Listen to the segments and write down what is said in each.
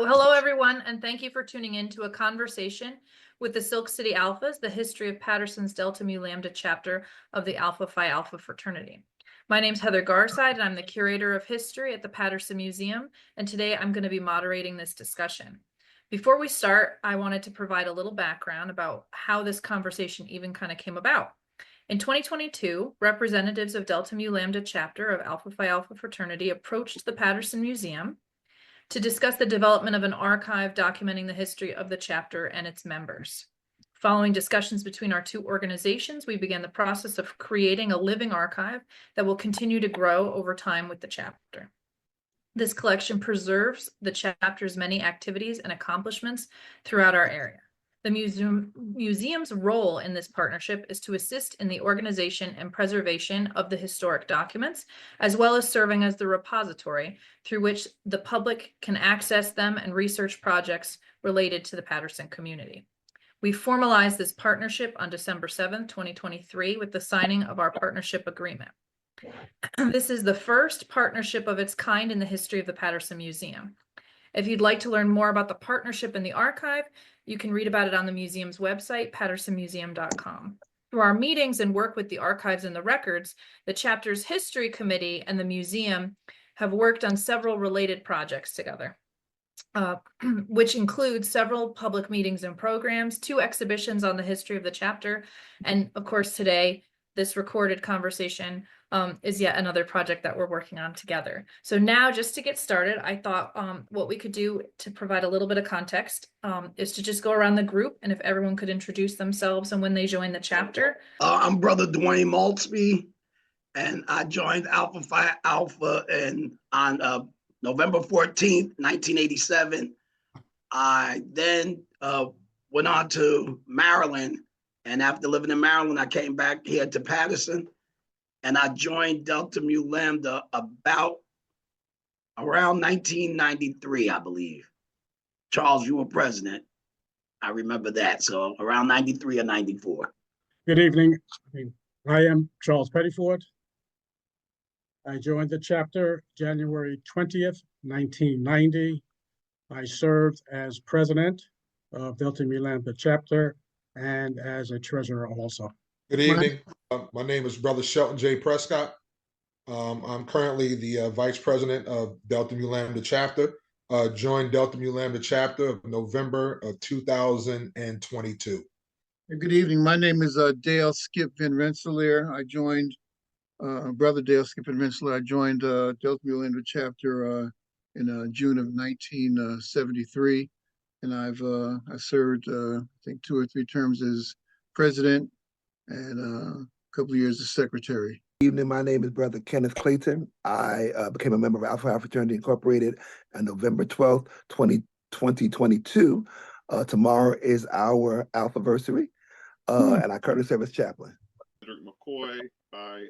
Hello, everyone, and thank you for tuning in to a conversation with the Silk City Alphas, the history of Paterson's Delta Mu Lambda chapter of the Alpha Phi Alpha fraternity. My name is Heather Garside, and I'm the curator of history at the Paterson Museum, and today I'm going to be moderating this discussion. Before we start, I wanted to provide a little background about how this conversation even kind of came about. In 2022, representatives of Delta Mu Lambda chapter of Alpha Phi Alpha fraternity approached the Paterson Museum to discuss the development of an archive documenting the history of the chapter and its members. Following discussions between our two organizations, we began the process of creating a living archive that will continue to grow over time with the chapter. This collection preserves the chapter's many activities and accomplishments throughout our area. The museum's role in this partnership is to assist in the organization and preservation of the historic documents, as well as serving as the repository through which the public can access them and research projects related to the Paterson community. We formalized this partnership on December 7th, 2023, with the signing of our partnership agreement. This is the first partnership of its kind in the history of the Paterson Museum. If you'd like to learn more about the partnership and the archive, you can read about it on the museum's website, patersonmuseum.com. Through our meetings and work with the archives and the records, the chapter's history committee and the museum have worked on several related projects together, which include several public meetings and programs, 2 exhibitions on the history of the chapter, and of course today, this recorded conversation is yet another project that we're working on together. So now, just to get started, I thought what we could do to provide a little bit of context is to just go around the group, and if everyone could introduce themselves and when they joined the chapter. I'm Brother Dwayne Maltsby, and I joined Alpha Phi Alpha on November 14th, 1987. I then went on to Maryland, and after living in Maryland, I came back here to Paterson. And I joined Delta Mu Lambda about around 1993, I believe. Charles, you were president. I remember that. So around 93 or 94. Good evening. I am Charles Pettiford. I joined the chapter January 20th, 1990. I served as president of Delta Mu Lambda chapter and as a treasurer also. Good evening. My name is Brother Shelton J. Prescott. I'm currently the vice president of Delta Mu Lambda chapter. Joined Delta Mu Lambda chapter of November of 2022. Good evening. My name is Dale Skip Van Rensselaer. I joined Brother Dale Skip Van Rensselaer. I joined Delta Mu Lambda chapter in June of 1973, and I've served I think 2 or 3 terms as president and a couple of years as secretary. Good evening. My name is Brother Kenneth Clayton. I became a member of Alpha Phi Fraternity Incorporated on November 12th, 2022. Tomorrow is our Alphaversary, and I currently serve as chaplain. Cedric McCoy. I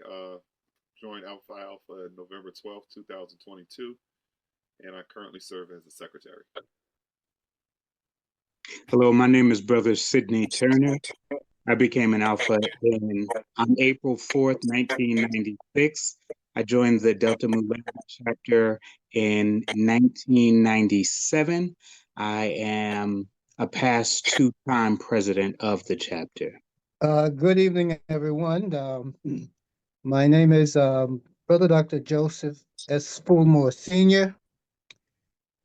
joined Alpha Phi Alpha November 12th, 2022, and I currently serve as the secretary. Hello, my name is Brother Sidney Turner. I became an Alpha on April 4th, 1996. I joined the Delta Mu Lambda chapter in 1997. I am a past 2-time president of the chapter. Good evening, everyone. My name is Brother Dr. Joseph S. Fulmore Sr.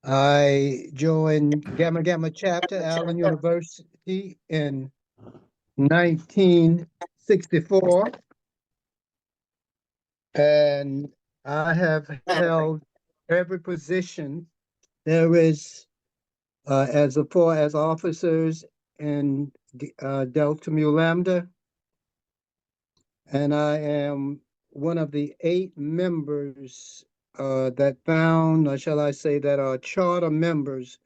I joined Gamma Gamma chapter, Allen University in 1964, and I have held every position there is as far as officers in Delta Mu Lambda, and I am one of the 8 members that found, or shall I say, that are charter members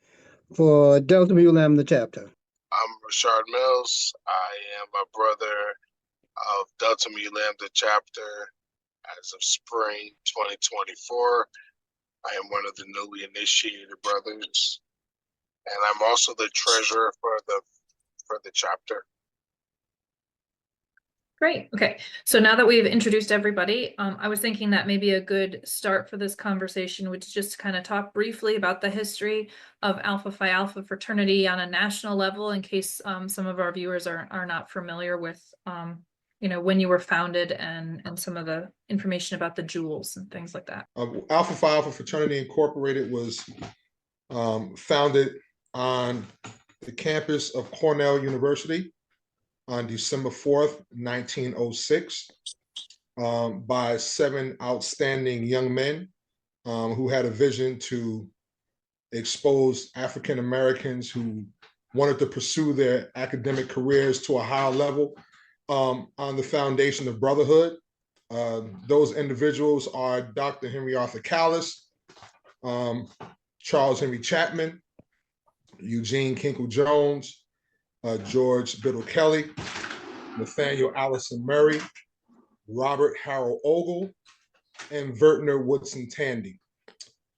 for Delta Mu Lambda chapter. I'm Rashard Mills. I am a brother of Delta Mu Lambda chapter as of spring 2024. I am one of the newly initiated brothers, and I'm also the treasurer for the chapter. Great. Okay. So now that we've introduced everybody, I was thinking that maybe a good start for this conversation would just to kind of talk briefly about the history of Alpha Phi Alpha fraternity on a national level, in case some of our viewers are not familiar with, when you were founded and some of the information about the jewels and things like that. Alpha Phi Alpha Fraternity Incorporated was founded on the campus of Cornell University on December 4th, 1906, by 7 outstanding young men who had a vision to expose African Americans who wanted to pursue their academic careers to a higher level on the foundation of brotherhood. Those individuals are Dr. Henry Arthur Callis, Charles Henry Chapman, Eugene Kinkle Jones, George Biddle Kelly, Nathaniel Allison Murray, Robert Harold Ogle, and Vertner Woodson Tandy.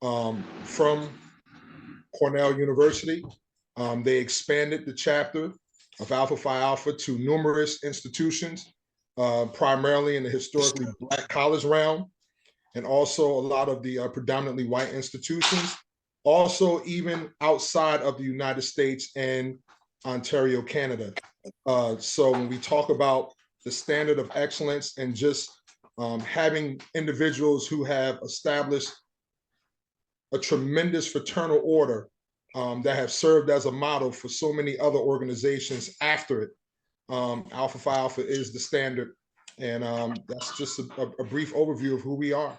From Cornell University, they expanded the chapter of Alpha Phi Alpha to numerous institutions, primarily in the historically Black college realm, and also a lot of the predominantly white institutions, also even outside of the United States and Ontario, Canada. So when we talk about the standard of excellence and just having individuals who have established a tremendous fraternal order that have served as a model for so many other organizations after it, Alpha Phi Alpha is the standard. And that's just a brief overview of who we are.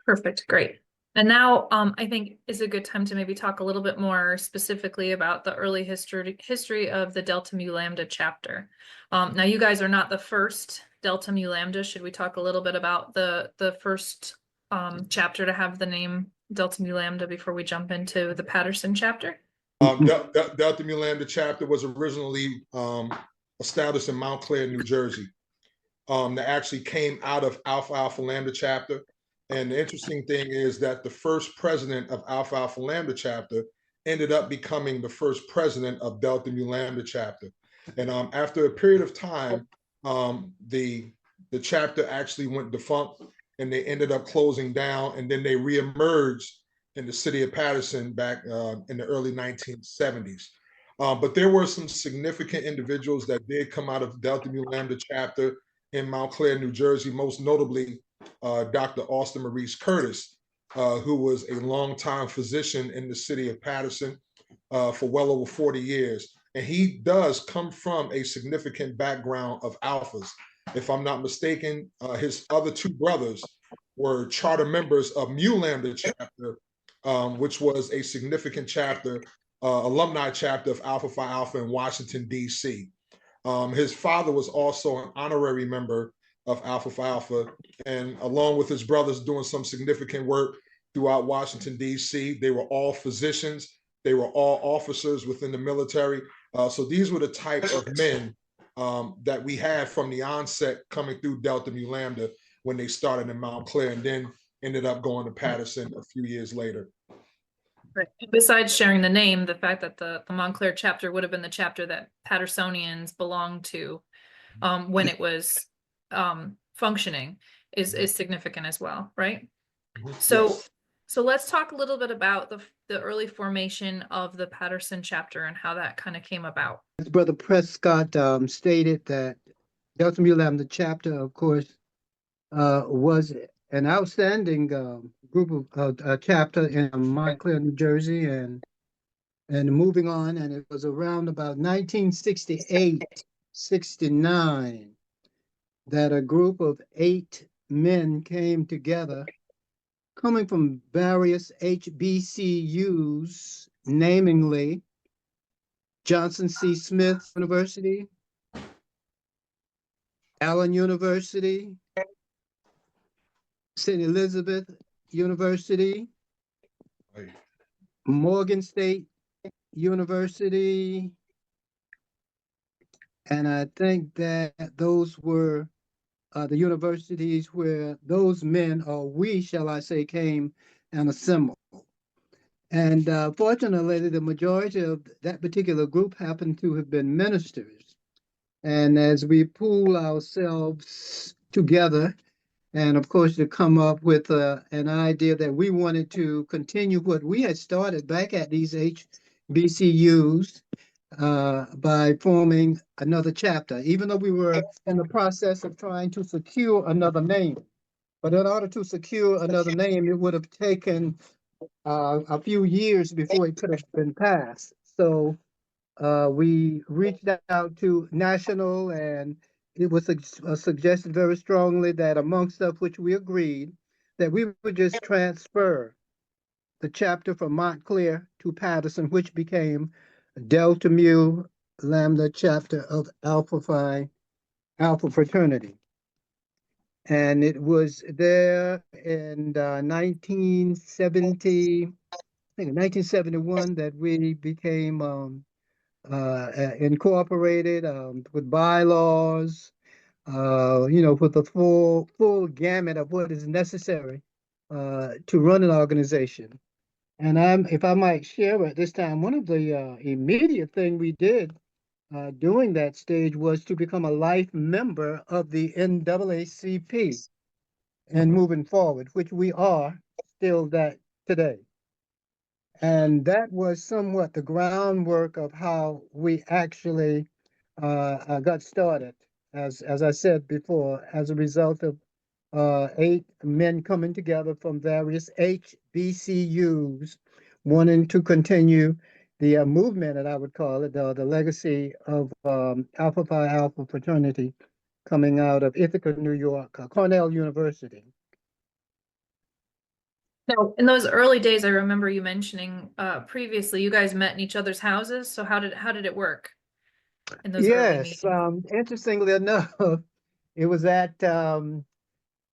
Perfect. Great. And now I think is a good time to maybe talk a little bit more specifically about the early history of the Delta Mu Lambda chapter. Now you guys are not the first Delta Mu Lambda. Should we talk a little bit about the first chapter to have the name Delta Mu Lambda before we jump into the Paterson chapter? Delta Mu Lambda chapter was originally established in Montclair, New Jersey. That actually came out of Alpha Alpha Lambda chapter. And the interesting thing is that the first president of Alpha Alpha Lambda chapter ended up becoming the first president of Delta Mu Lambda chapter. And after a period of time, the chapter actually went defunct and they ended up closing down, and then they reemerged in the city of Paterson back in the early 1970s. But there were some significant individuals that did come out of Delta Mu Lambda chapter in Montclair, New Jersey, most notably Dr. Austin Maurice Curtis, who was a longtime physician in the city of Paterson for well over 40 years. And he does come from a significant background of alphas. If I'm not mistaken, his other 2 brothers were charter members of Mu Lambda chapter, which was a significant chapter, alumni chapter of Alpha Phi Alpha in Washington, D.C. His father was also an honorary member of Alpha Phi Alpha, and along with his brothers doing some significant work throughout Washington, D.C. They were all physicians. They were all officers within the military. So these were the type of men that we had from the onset coming through Delta Mu Lambda when they started in Montclair and then ended up going to Paterson a few years later. Right. Besides sharing the name, the fact that the Montclair chapter would have been the chapter that Patersonians belonged to when it was functioning is significant as well, right? So Yes. so let's talk a little bit about the early formation of the Paterson chapter and how that kind of came about. As Brother Prescott stated, that Delta Mu Lambda chapter, of course, was an outstanding group of chapter in Montclair, New Jersey, and moving on, and it was around about 1968, 69 that a group of 8 men came together, coming from various HBCUs, namely Johnson C. Smith University, Allen University, St. Elizabeth University, Right. Morgan State University, and I think that those were the universities where those men, or we, shall I say, came and assembled. And fortunately, the majority of that particular group happened to have been ministers. And as we pool ourselves together, and of course, to come up with an idea that we wanted to continue what we had started back at these HBCUs by forming another chapter, even though we were in the process of trying to secure another name. But in order to secure another name, it would have taken a few years before it could have been passed. So we reached out to national, and it was suggested very strongly that amongst of which we agreed that we would just transfer the chapter from Montclair to Paterson, which became Delta Mu Lambda chapter of Alpha Phi Alpha Fraternity. And it was there in 1970, I think 1971, that we became incorporated with bylaws, with the full gamut of what is necessary to run an organization. And if I might share at this time, one of the immediate thing we did during that stage was to become a life member of the NAACP and moving forward, which we are still that today. And that was somewhat the groundwork of how we actually got started, as I said before, as a result of 8 men coming together from various HBCUs, wanting to continue the movement, that I would call it, the legacy of Alpha Phi Alpha Fraternity coming out of Ithaca, New York, Cornell University. So in those early days, I remember you mentioning previously, you guys met in each other's houses. So how did it work in those early Yes, meetings? interestingly enough, it was at that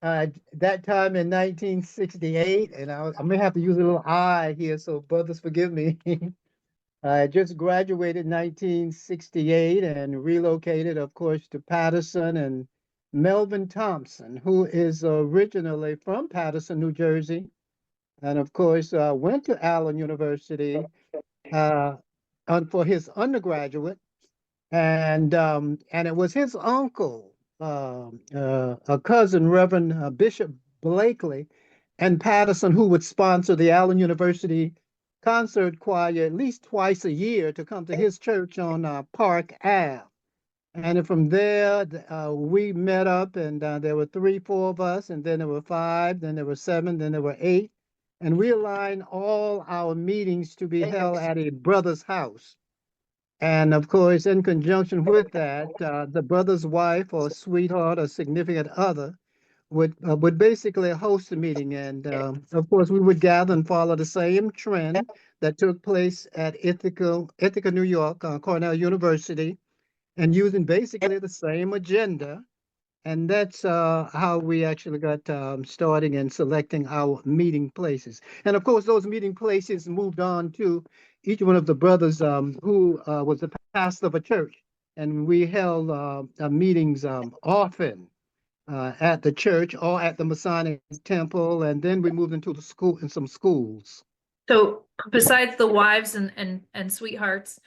time in 1968, and I may have to use a little I here, so brothers forgive me. I just graduated in 1968 and relocated, of course, to Paterson, and Melvin Thompson, who is originally from Paterson, New Jersey, and of course went to Allen University for his undergraduate, and it was his uncle, a cousin, Reverend Bishop Blakely, and Patterson, who would sponsor the Allen University concert choir at least twice a year to come to his church on Park Ave. And from there, we met up, and there were 3, 4 of us, and then there were 5, then there were 7, then there were 8, and we aligned all our meetings to be held at a brother's house. And of course, in conjunction with that, the brother's wife or sweetheart or significant other would basically host the meeting. And of course, we would gather and follow the same trend that took place at Ithaca, New York, Cornell University, and using basically the same agenda. And that's how we actually got starting and selecting our meeting places. And of course, those meeting places moved on to each one of the brothers who was the pastor of a church. And we held meetings often at the church or at the Masonic Temple. And then we moved into the school, in some schools. So besides the wives and sweethearts,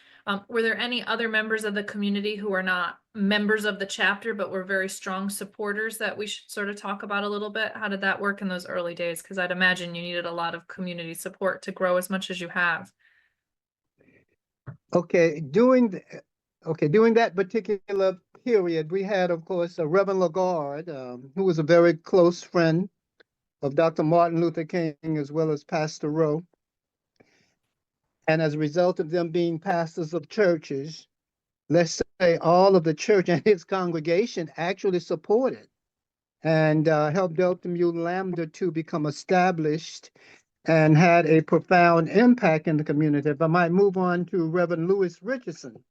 were there any other members of the community who are not members of the chapter, but were very strong supporters that we should sort of talk about a little bit? How did that work in those early days? Because I'd imagine you needed a lot of community support to grow as much as you have. Okay, during that particular period, we had, of course, Reverend Lagarde, who was a very close friend of Dr. Martin Luther King, as well as Pastor Rowe. And as a result of them being pastors of churches, let's say all of the church and his congregation actually supported and helped Delta Mu Lambda to become established and had a profound impact in the community. If I might move on to Reverend Lewis Richardson,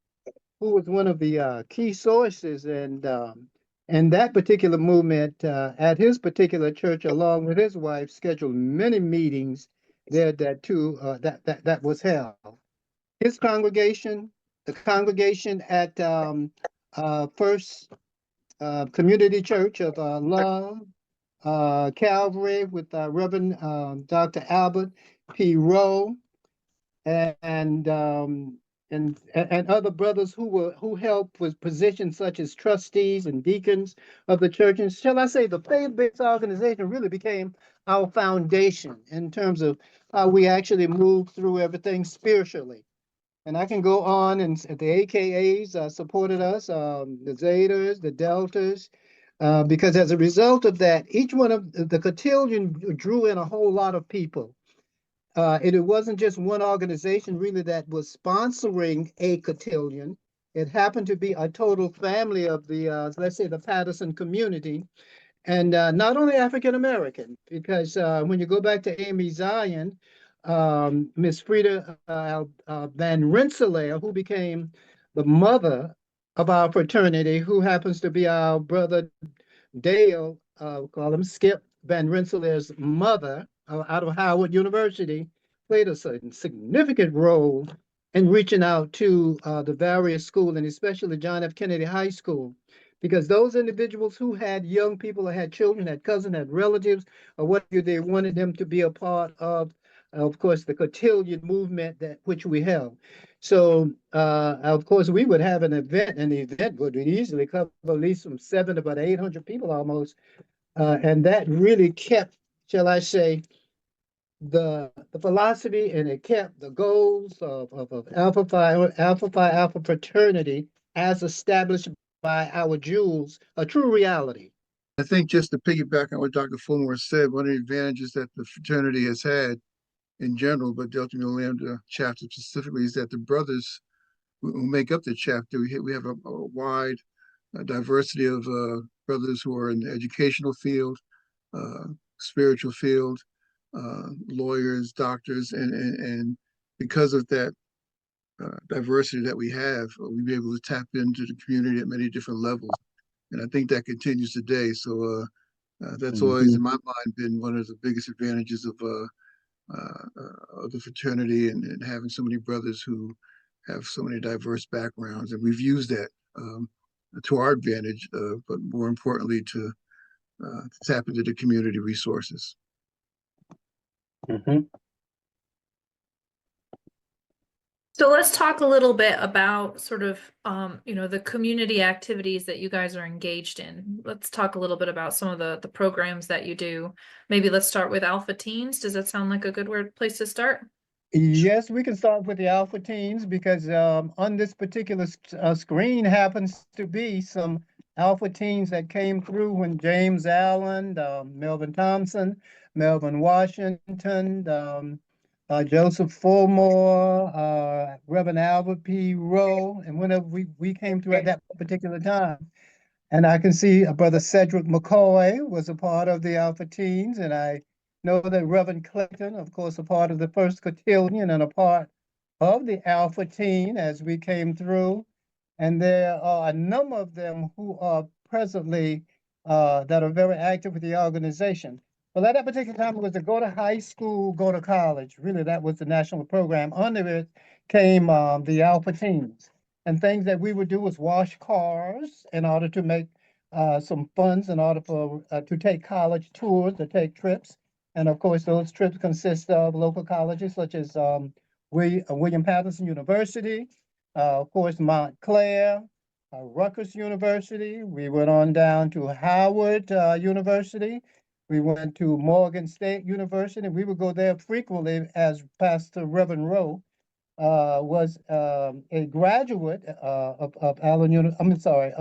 who was one of the key sources and that particular movement at his particular church, along with his wife, scheduled many meetings there that was held. His congregation, the congregation at First Community Church of Love, Calvary, with Reverend Dr. Albert P. Rowe, and and other brothers who helped with positions such as trustees and deacons of the church. And shall I say, the faith-based organization really became our foundation in terms of how we actually move through everything spiritually. And I can go on, and the AKAs supported us, the Zetas, the Deltas, because as a result of that, each one of the cotillion drew in a whole lot of people. It wasn't just one organization really that was sponsoring a cotillion. It happened to be a total family of the, let's say, the Paterson community, and not only African American, because when you go back to Amy Zion, Miss Frida Van Rensselaer, who became the mother of our fraternity, who happens to be our brother Dale, call him Skip Van Rensselaer's mother, out of Howard University, played a significant role in reaching out to the various schools, and especially John F. Kennedy High School, because those individuals who had young people or had children, had cousins, had relatives, or what they wanted them to be a part of course, the cotillion movement that which we held. So, of course, we would have an event, and the event would easily cover at least from 7 to about 800 people almost. And that really kept, shall I say, the philosophy, and it kept the goals of Alpha Phi Alpha fraternity as established by our jewels a true reality. I think just to piggyback on what Dr. Fulmore said, one of the advantages that the fraternity has had in general, but Delta Mu Lambda chapter specifically, is that the brothers who make up the chapter, we have a wide diversity of brothers who are in the educational field, spiritual field, lawyers, doctors, and because of that diversity that we have, we'll be able to tap into the community at many different levels. And I think that continues today. So that's always, in my mind, been one of the biggest advantages of the fraternity, and having so many brothers who have so many diverse backgrounds. And we've used that to our advantage, but more importantly, to tap into the community resources. Mm-hmm. So let's talk a little bit about sort of, the community activities that you guys are engaged in. Let's talk a little bit about some of the programs that you do. Maybe let's start with Alpha Teens. Does that sound like a good place to start? Yes, we can start with the Alpha Teens, because on this particular screen happens to be some Alpha Teens that came through when James Allen, Melvin Thompson, Melvin Washington, Joseph Fulmore, Reverend Albert P. Rowe, and whenever we came through at that particular time. And I can see Brother Cedric McCoy was a part of the Alpha Teens, and I know that Reverend Clinton, of course, a part of the first cotillion and a part of the Alpha Teen as we came through. And there are a number of them who are presently that are very active with the organization. Well, at that particular time, it was to go to high school, go to college. Really, that was the national program. Under it came the Alpha Teens. And things that we would do was wash cars in order to make some funds in order for to take college tours, to take trips. And of course, those trips consist of local colleges such as William Paterson University, of course, Montclair, Rutgers University. We went on down to Howard University. We went to Morgan State University. We would go there frequently, as Pastor Reverend Rowe was a graduate of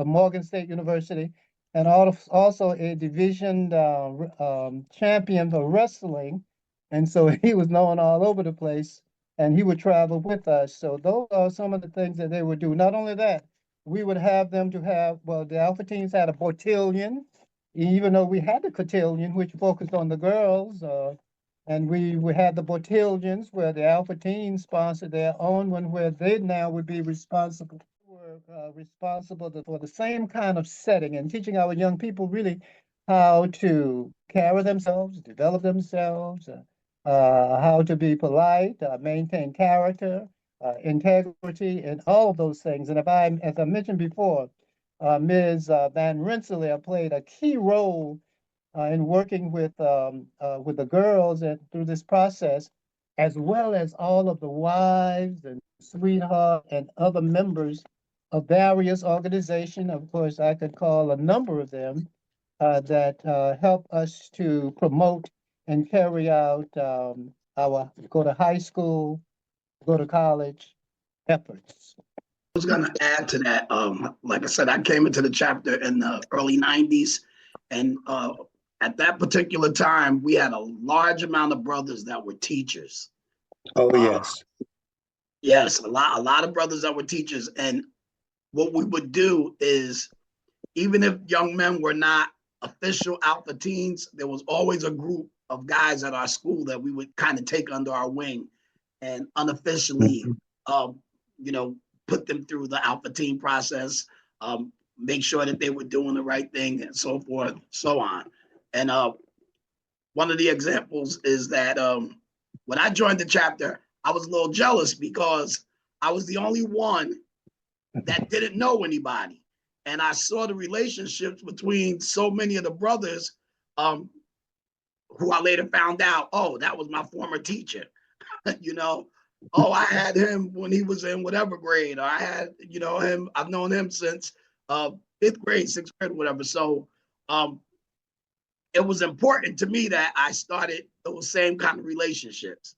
Morgan State University, and also a division champion for wrestling. And so he was known all over the place, and he would travel with us. So those are some of the things that they would do. Not only that, we would have them to have, well, the Alpha Teens had a botillion, even though we had the cotillion, which focused on the girls. And we had the botillions where the Alpha Teens sponsored their own one, where they now would be responsible for the same kind of setting and teaching our young people really how to carry themselves, develop themselves, how to be polite, maintain character, integrity, and all of those things. And as I mentioned before, Ms. Van Rensselaer played a key role in working with the girls through this process. as well as all of the wives and sweetheart and other members of various organizations. Of course, I could call a number of them that help us to promote and carry out our go to high school, go to college efforts. I was gonna add to that. Like I said, I came into the chapter in the early '90s, and at that particular time, we had a large amount of brothers that were teachers. Oh, yes. Yes, a lot of brothers that were teachers, and what we would do is, even if young men were not official alpha teens, there was always a group of guys at our school that we would kind of take under our wing and unofficially, you know, put them through the alpha teen process, make sure that they were doing the right thing and so forth, so on. And one of the examples is that when I joined the chapter, I was a little jealous because I was the only one that didn't know anybody. And I saw the relationships between so many of the brothers who I later found out, oh, that was my former teacher. You know, oh, I had him when he was in whatever grade, or I had, you know, him, I've known him since 5th grade, 6th grade, whatever. So it was important to me that I started those same kind of relationships.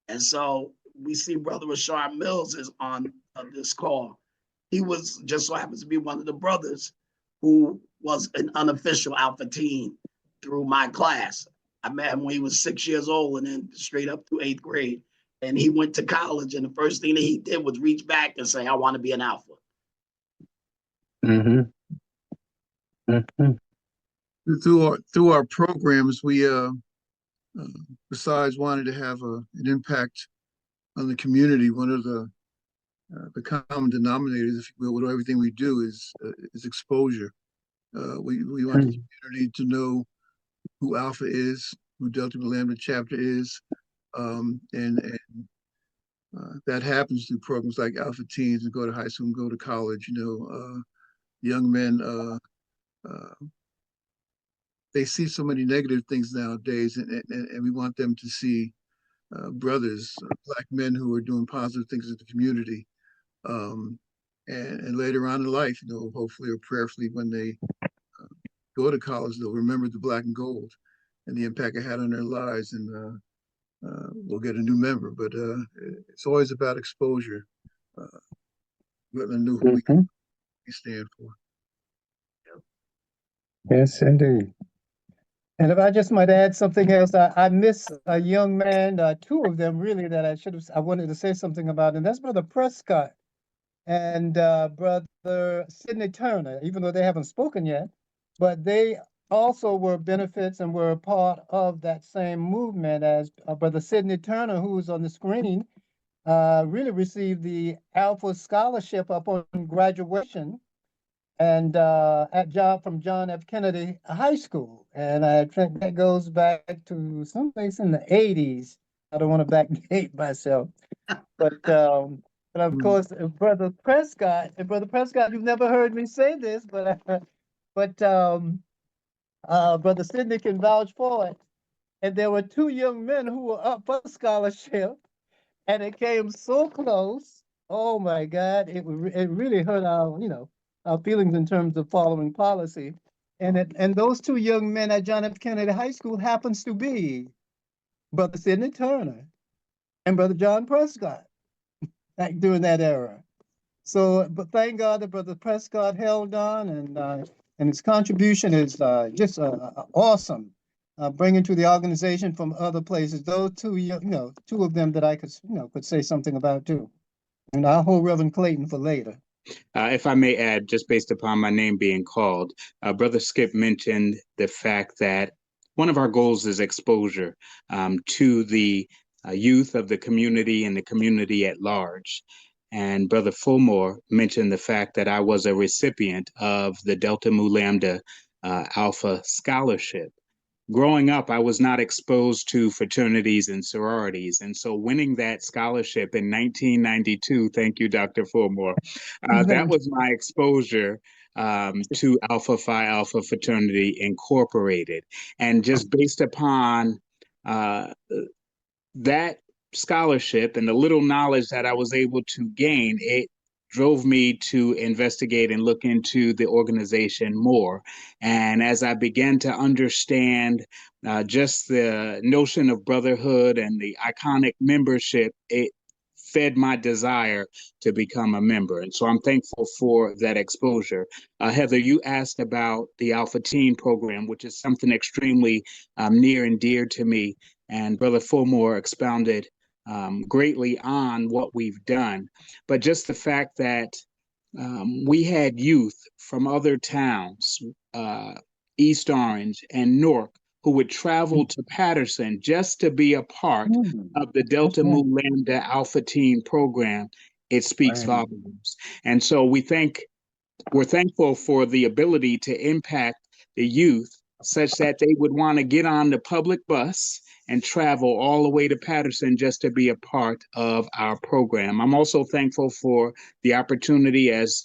And so we see Brother Rashard Mills is on this call. He was just so happens to be one of the brothers who was an unofficial alpha teen through my class. I met him when he was 6 years old and then straight up through 8th grade. And he went to college, and the first thing that he did was reach back and say, I want to be an alpha. Through our programs, we besides wanting to have an impact on the community, one of the common denominators, if you will, with everything we do is exposure. We want the community to know who Alpha is, who Delta Mu Lambda chapter is, and that happens through programs like Alpha Teens and go to high school and go to college. You know, young men, they see so many negative things nowadays, and we want them to see brothers, Black men who are doing positive things in the community. And later on in life, you know, hopefully or prayerfully, when they go to college, they'll remember the Black and Gold and the impact it had on their lives, and we'll get a new member. But it's always about exposure, letting them know who we stand for. Yes, indeed. And if I just might add something else, I miss a young man, two of them really that I wanted to say something about, and that's Brother Prescott and Brother Sidney Turner, even though they haven't spoken yet, but they also were benefits and were a part of that same movement as Brother Sidney Turner, who's on the screen, really received the Alpha Scholarship upon graduation and from John F. Kennedy High School. And I think that goes back to someplace in the 80s. I don't want to backdate myself. But of course, Brother Prescott, you've never heard me say this, but Brother Sidney can vouch for it. And there were two young men who were up for scholarship, and it came so close. Oh my God, it really hurt our feelings in terms of following policy. And those two young men at John F. Kennedy High School happens to be Brother Sidney Turner and Brother John Prescott during that era. So, but thank God that Brother Prescott held on, and his contribution is just awesome. Bringing to the organization from other places. Those two, two of them that I could say something about too. And I'll hold Reverend Clayton for later. If I may add, just based upon my name being called, Brother Skip mentioned the fact that one of our goals is exposure to the youth of the community and the community at large. And Brother Fulmore mentioned the fact that I was a recipient of the Delta Mu Lambda Alpha Scholarship. Growing up, I was not exposed to fraternities and sororities. And so winning that scholarship in 1992, thank you, Dr. Fulmore, that was my exposure to Alpha Phi Alpha Fraternity Incorporated. And just based upon that scholarship and the little knowledge that I was able to gain, it drove me to investigate and look into the organization more. And as I began to understand just the notion of brotherhood and the iconic membership, it fed my desire to become a member. And so I'm thankful for that exposure. Heather, you asked about the Alpha Teen program, which is something extremely near and dear to me. And Brother Fulmore expounded greatly on what we've done. But just the fact that we had youth from other towns, East Orange and Newark, who would travel to Paterson just to be a part of the Delta Mu Lambda Alpha Teen program, it speaks volumes. And so we're thankful for the ability to impact the youth such that they would want to get on the public bus and travel all the way to Paterson just to be a part of our program. I'm also thankful for the opportunity, as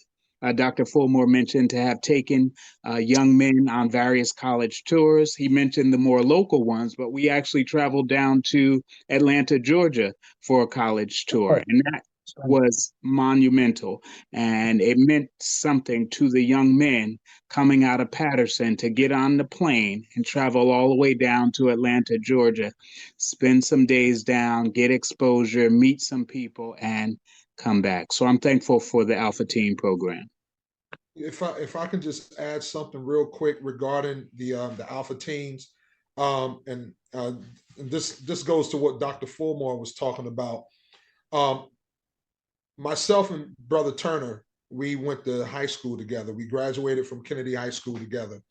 Dr. Fulmore mentioned, to have taken young men on various college tours. He mentioned the more local ones, but we actually traveled down to Atlanta, Georgia for a college tour. And that was monumental. And it meant something to the young men coming out of Paterson to get on the plane and travel all the way down to Atlanta, Georgia, spend some days down, get exposure, meet some people, and come back. So I'm thankful for the Alpha Teen program. If I can just add something real quick regarding the Alpha Teens, and this goes to what Dr. Fulmore was talking about. Myself and Brother Turner, we went to high school together. We graduated from Kennedy High School together.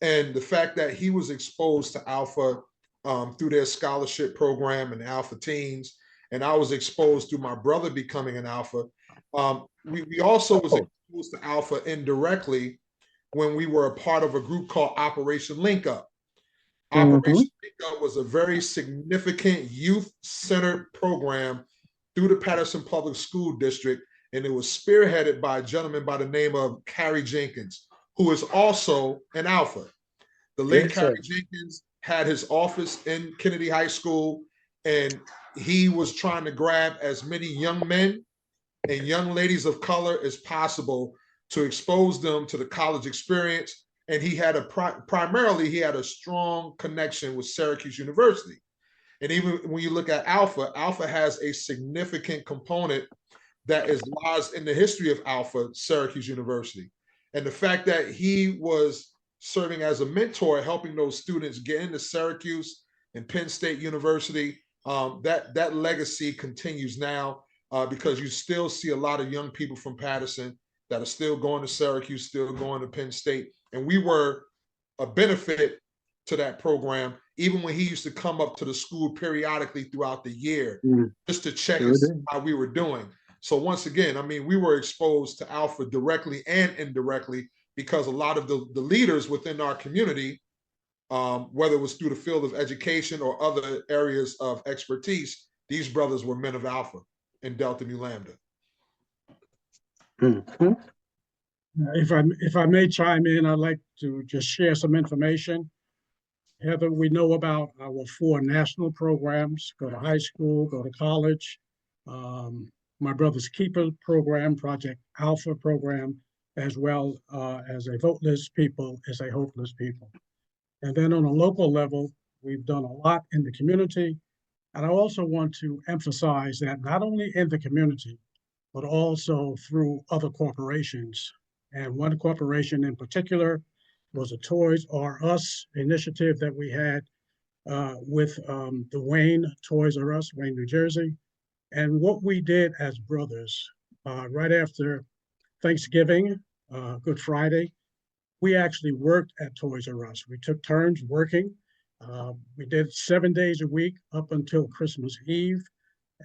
And the fact that he was exposed to Alpha through their scholarship program and Alpha Teens, and I was exposed through my brother becoming an Alpha. We also was exposed to Alpha indirectly when we were a part of a group called Operation Link Up. Operation Link Up was a very significant youth-centered program through the Paterson Public School District, and it was spearheaded by a gentleman by the name of Carrie Jenkins, who is also an Alpha. The late Carrie Jenkins had his office in Kennedy High School, and he was trying to grab as many young men and young ladies of color as possible to expose them to the college experience. And he had primarily, he had a strong connection with Syracuse University. And even when you look at Alpha, Alpha has a significant component that is lies in the history of Alpha, Syracuse University. And the fact that he was serving as a mentor, helping those students get into Syracuse and Penn State University, that legacy continues now because you still see a lot of young people from Paterson that are still going to Syracuse, still going to Penn State. And we were a benefit to that program, even when he used to come up to the school periodically throughout the year just to check and see how we were doing. So once again, I mean, we were exposed to Alpha directly and indirectly because a lot of the leaders within our community, whether it was through the field of education or other areas of expertise, these brothers were men of Alpha in Delta Mu Lambda. If I may chime in, I'd like to just share some information. Heather, we know about our 4 national programs: go to high school, go to college. My brother's Keeper program, Project Alpha program, as well as a voteless people is a hopeless people. And then on a local level, we've done a lot in the community. And I also want to emphasize that not only in the community, but also through other corporations. And one corporation in particular was a Toys R Us initiative that we had with the Wayne Toys R Us, Wayne, New Jersey. And what we did as brothers, right after Thanksgiving, Good Friday, we actually worked at Toys R Us. We took turns working. We did 7 days a week up until Christmas Eve.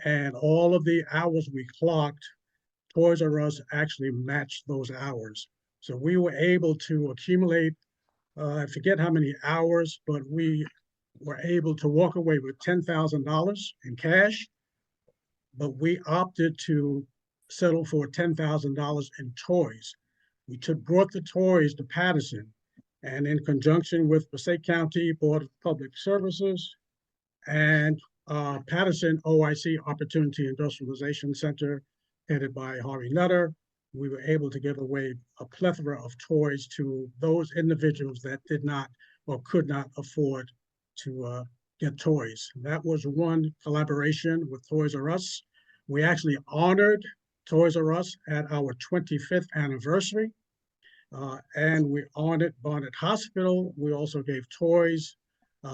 And all of the hours we clocked, Toys R Us actually matched those hours. So we were able to accumulate, I forget how many hours, but we were able to walk away with $10,000 in cash, but we opted to settle for $10,000 in toys. We brought the toys to Paterson, and in conjunction with Passaic County Board of Public Services and Paterson OIC Opportunity Industrialization Center, headed by Harvey Nutter. We were able to give away a plethora of toys to those individuals that did not or could not afford to get toys. That was one collaboration with Toys R Us. We actually honored Toys R Us at our 25th anniversary. And we honored Barnet Hospital. We also gave toys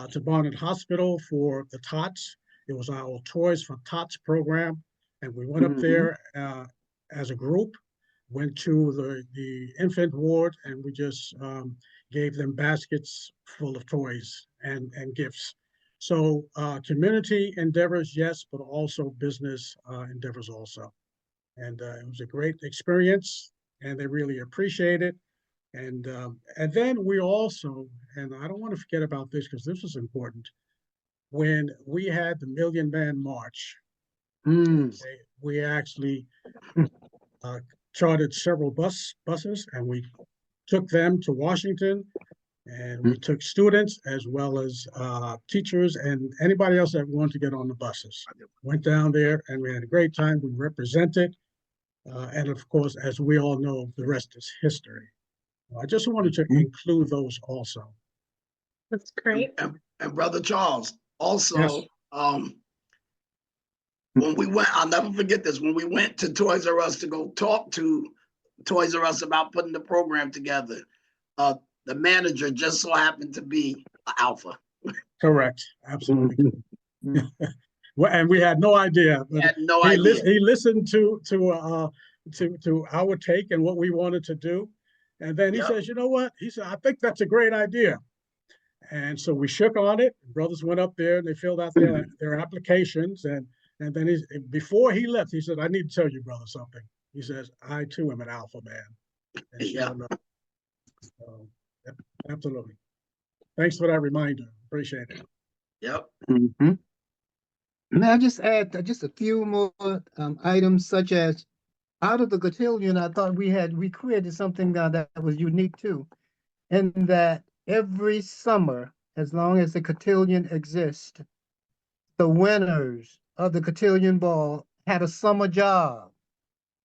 to Barnet Hospital for the TOTS. It was our Toys for TOTS program. And we went up there as a group, went to the infant ward, and we just gave them baskets full of toys and gifts. So community endeavors, yes, but also business endeavors also. And it was a great experience, and they really appreciate it. And then we also, and I don't want to forget about this because this was important, when we had the Million Man March, we actually chartered several buses, and we took them to Washington, and we took students as well as teachers and anybody else that wanted to get on the buses. Went down there, and we had a great time. We represented, and of course, as we all know, the rest is history. I just wanted to include those also. That's great. And Brother Charles, also, Yes. When we went, I'll never forget this, when we went to Toys R Us to go talk to Toys R Us about putting the program together, the manager just so happened to be an Alpha. Correct, absolutely. Well, and we had no idea. But had no idea. He listened to our take and what we wanted to do, and then he says, "You know what?" He said, "I think that's a great idea." And so we shook on it. Brothers went up there and they filled out their applications, and then before he left, he said, "I need to tell you, brother, something." He says, "I too am an Alpha man." And Yeah. So, absolutely. Thanks for that reminder. Appreciate it. Yep. May I just add just a few more items, such as out of the cotillion, I thought we created something that was unique too, and that every summer, as long as the cotillion exists, the winners of the cotillion ball had a summer job.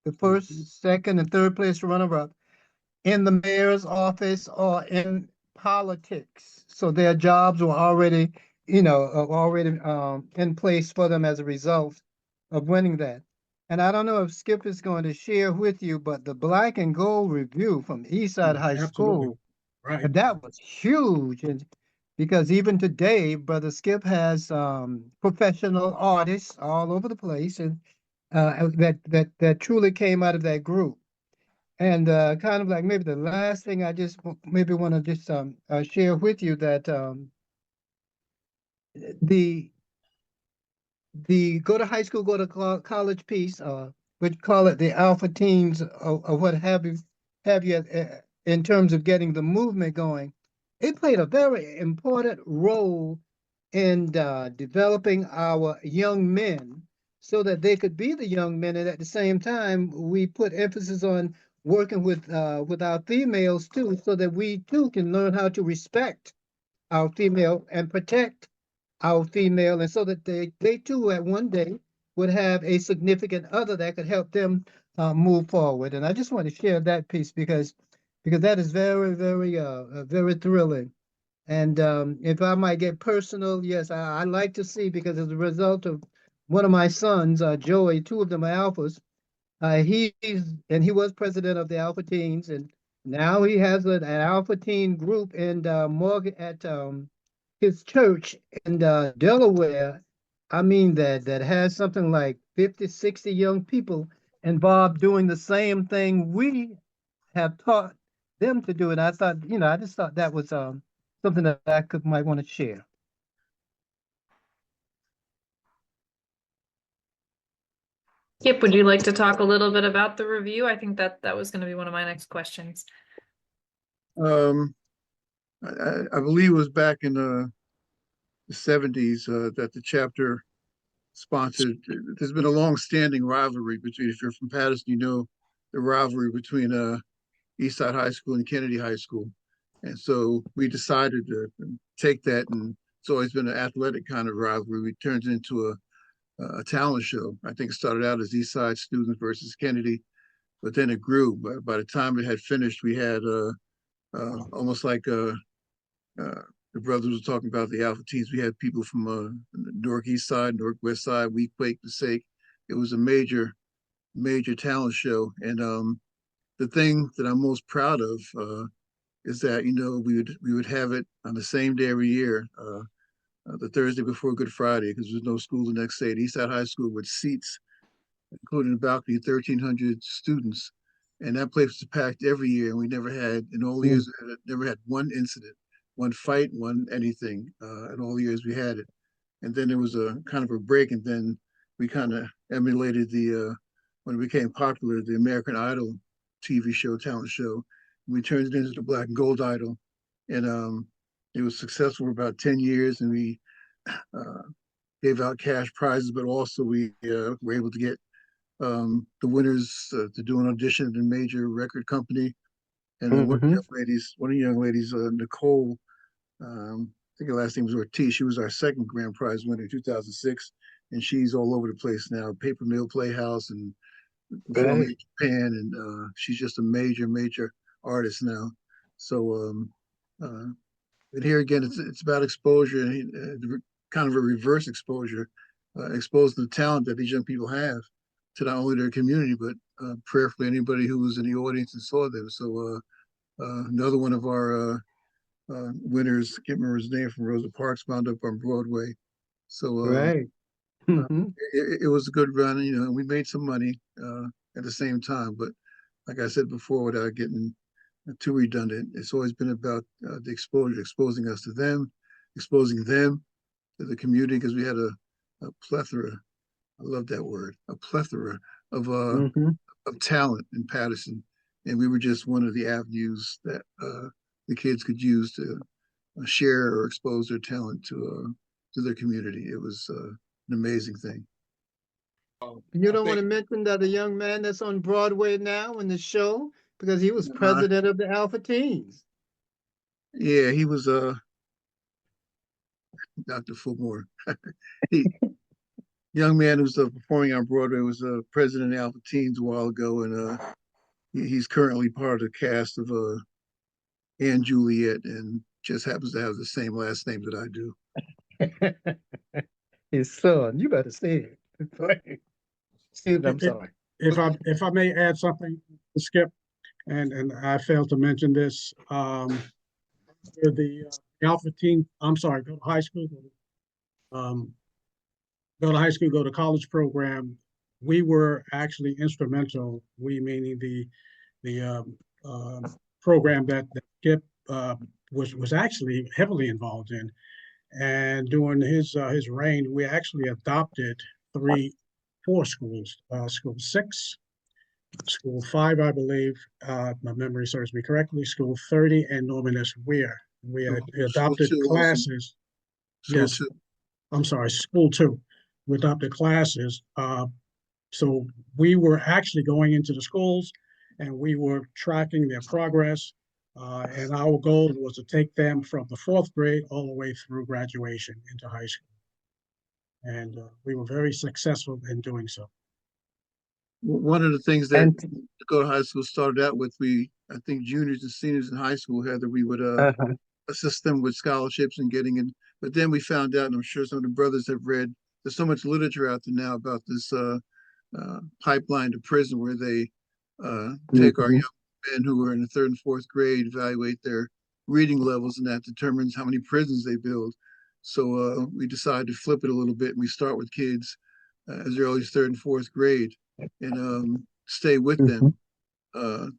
The first, second, and third place runner-up in the mayor's office or in politics. So their jobs were already, in place for them as a result of winning that. And I don't know if Skip is going to share with you, but the Black and Gold Review from Eastside High Absolutely. School, Right. and that was huge. And because even today, Brother Skip has professional artists all over the place, and that truly came out of that group. And kind of like maybe the last thing I just maybe want to just share with you that the go to high school, go to college piece, we call it the Alpha Teens or what have you in terms of getting the movement going. It played a very important role in developing our young men so that they could be the young men, and at the same time, we put emphasis on working with our females too, so that we too can learn how to respect our female and protect our female, and so that they too at one day would have a significant other that could help them move forward. And I just want to share that piece because that is very, very, very thrilling. And if I might get personal, yes, I like to see, because as a result of one of my sons, Joey, two of them are alphas. He was president of the Alpha Teens, and now he has an Alpha Teen group in Morgan at his church in Delaware. I mean that has something like 50, 60 young people involved doing the same thing we have taught them to do. And I thought, I just thought that was something that I might want to share. Skip, would you like to talk a little bit about the review? I think that was going to be one of my next questions. I believe it was back in the 70s that the chapter sponsored. There's been a long-standing rivalry between, if you're from Paterson, you know the rivalry between Eastside High School and Kennedy High School. And so we decided to take that and it's always been an athletic kind of rivalry. We turned it into a talent show. I think it started out as East Side students versus Kennedy, but then it grew. But by the time it had finished, we had almost like the brothers were talking about the Alpha teams. We had people from the Northeast side, Northwest side, Weequahic, Passaic. It was a major talent show. And the thing that I'm most proud of is that, you know, we would have it on the same day every year, the Thursday before Good Friday, because there's no school the next day at Eastside High School with seats, including the balcony, 1,300 students. And that place was packed every year. And we never had, in all the years, never had one incident, one fight, one anything, in all the years we had it. And then there was a kind of a break, and then we kind of emulated when it became popular, the American Idol TV show, talent show. We turned it into the Black and Gold Idol, and it was successful for about 10 years, and we gave out cash prizes, but also we were able to get the winners to do an audition at a major record company. And then one of the young ladies, Nicole, I think her last name was Ortiz. She was our second grand prize winner in 2006, and she's all over the place now. Paper Mill Playhouse and performing in Japan, and she's just a major artist now. So, and here again, it's about exposure, and kind of a reverse exposure, exposing the talent that these young people have to not only their community, but prayerfully anybody who was in the audience and saw them. So another one of our winners, I can't remember his name, from Rosa Parks, wound up on Broadway. So it was a good run, you know, and we made some money at the same time. But like I said before, without getting too redundant, it's always been about the exposure, exposing us to them, exposing them to the community, because we had a plethora, I love that word, a plethora of talent in Paterson. And we were just one of the avenues that the kids could use to share or expose their talent to their community. It was an amazing thing. You don't want to mention that the young man that's on Broadway now in the show, because he was president of the Alpha Teens. Yeah, he was Dr. Fulmore. Young man who's performing on Broadway was president of Alpha Teens a while ago, and he's currently part of the cast of Anne Juliet, and just happens to have the same last name that I do. His son, you better say it. I'm sorry. If I may add something, Skip, and I failed to mention this, the Alpha Team, I'm sorry, go to high school, go to high school, go to college program. We were actually instrumental. We meaning the program that Skip was actually heavily involved in, and during his reign, we actually adopted 4 schools, School 6, School 5, I believe, my memory serves me correctly, School 30, and Norman S. Weir. We adopted classes. Yes, I'm sorry, School 2. We adopted classes. So we were actually going into the schools, and we were tracking their progress. And our goal was to take them from the 4th grade all the way through graduation into high school. And we were very successful in doing so. One of the things that to go to high school started out with, I think juniors and seniors in high school, Heather, we would assist them with scholarships and getting in. But then we found out, and I'm sure some of the brothers have read, there's so much literature out there now about this pipeline to prison, where they take our young men who are in the 3rd and 4th grade, evaluate their reading levels, and that determines how many prisons they build. So we decided to flip it a little bit, and we start with kids as early as 3rd and 4th grade, and stay with them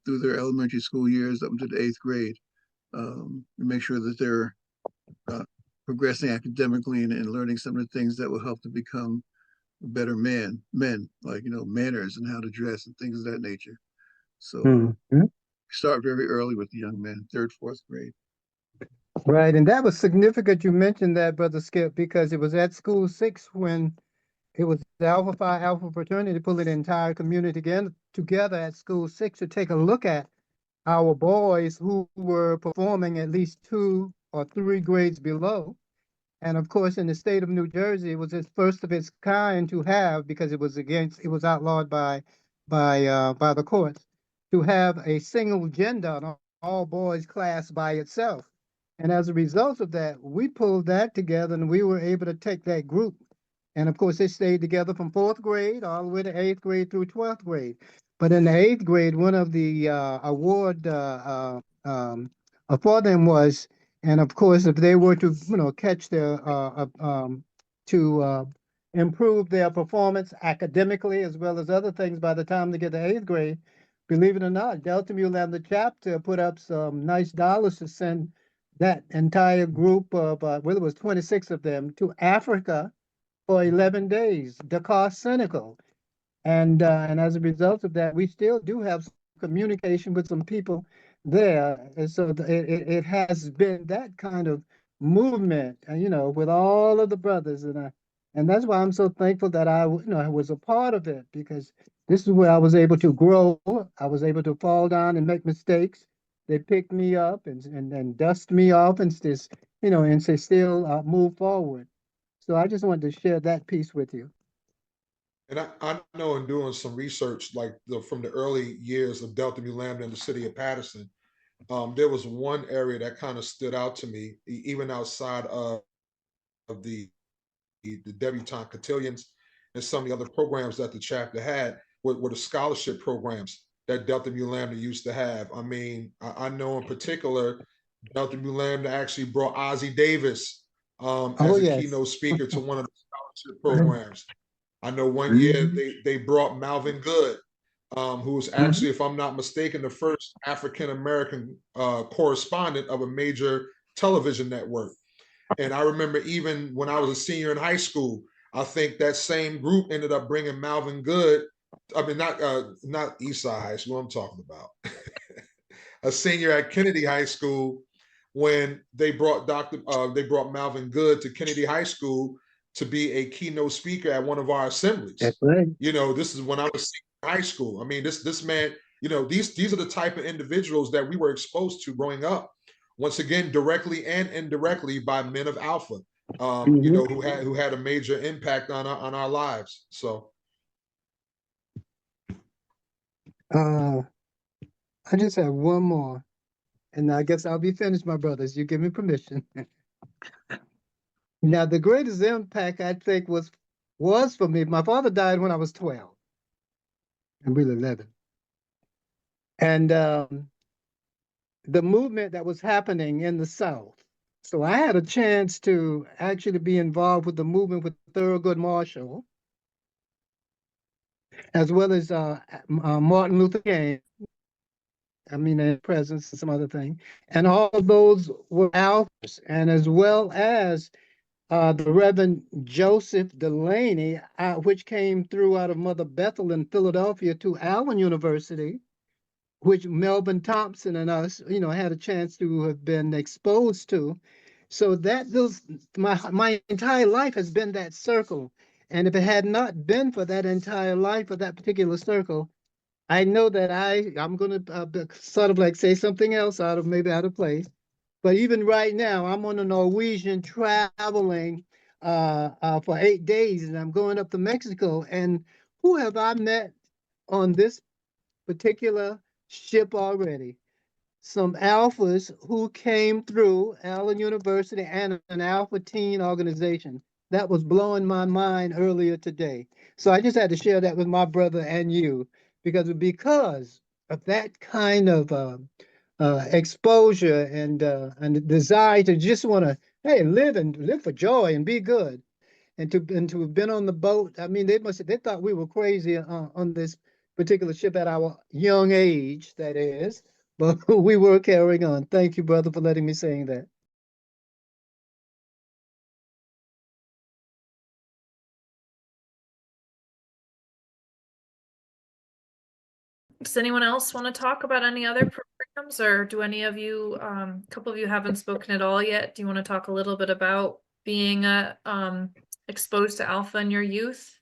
through their elementary school years up into the 8th grade, and make sure that they're progressing academically and learning some of the things that will help them become better men, like, you know, manners and how to dress and things of that nature. So we start very early with the young men, 3rd, 4th grade. Right, and that was significant you mentioned that, Brother Skip, because it was at School 6 when it was the Alpha Phi Alpha Fraternity pulling the entire community together at School 6 to take a look at our boys who were performing at least 2 or 3 grades below. And of course, in the state of New Jersey, it was its first of its kind to have, because it was outlawed by the courts, to have a single gender, an all boys class by itself. And as a result of that, we pulled that together and we were able to take that group. And of course, they stayed together from fourth grade all the way to eighth grade through 12th grade. But in the eighth grade, one of the award for them was, and of course, if they were to, catch their, to improve their performance academically as well as other things by the time they get to eighth grade, believe it or not, Delta Mu Lambda chapter put up some nice dollars to send that entire group of, well, it was 26 of them, to Africa for 11 days, Dakar, Senegal. And as a result of that, we still do have communication with some people there. And so it has been that kind of movement, with all of the brothers. And that's why I'm so thankful that I was a part of it, because this is where I was able to grow. I was able to fall down and make mistakes. They picked me up and dust me off and just, and say still move forward. So I just wanted to share that piece with you. And I know in doing some research, like from the early years of Delta Mu Lambda in the city of Paterson, there was one area that kind of stood out to me, even outside of the debutante cotillions and some of the other programs that the chapter had, were the scholarship programs that Delta Mu Lambda used to have. I mean, I know in particular, Delta Mu Lambda actually brought Ozzie Davis as a yes. keynote speaker to one of the scholarship programs. I know one year they brought Malvin Good, who was actually, if I'm not mistaken, the first African-American correspondent of a major television network. And I remember even when I was a senior in high school, I think that same group ended up bringing Malvin Good. I mean, not Eastside High School, I'm talking about. A senior at Kennedy High School, when they brought Malvin Good to Kennedy High School to be a keynote speaker at one of our assemblies. That's right. This is when I was in high school. I mean, this man, these are the type of individuals that we were exposed to growing up. Once again, directly and indirectly by men of Alpha, who had a major impact on our lives. So, I just have one more, and I guess I'll be finished, my brothers. You give me permission. Now, the greatest impact I think was for me. My father died when I was 12, and we were 11, and the movement that was happening in the South. So I had a chance to actually be involved with the movement with Thurgood Marshall, as well as Martin Luther King. I mean, in presence and some other thing. And all of those were Alphas, and as well as the Reverend Joseph Delaney, which came through out of Mother Bethel in Philadelphia to Allen University, which Melvin Thompson and us, had a chance to have been exposed to. So my entire life has been that circle. And if it had not been for that entire life of that particular circle, I know that I'm going to sort of like say something else out of place. But even right now, I'm on a Norwegian traveling for 8 days, and I'm going up to Mexico. And who have I met on this particular ship already? Some Alphas who came through Allen University and an Alpha teen organization. That was blowing my mind earlier today. So I just had to share that with my brother and you, because of that kind of exposure and the desire to just want to, hey, live for joy and be good, and to have been on the boat. I mean, they thought we were crazy on this particular ship at our young age, that is, but we were carrying on. Thank you, brother, for letting me say that. Does anyone else want to talk about any other programs, or do any of you, a couple of you haven't spoken at all yet? Do you want to talk a little bit about being exposed to Alpha in your youth?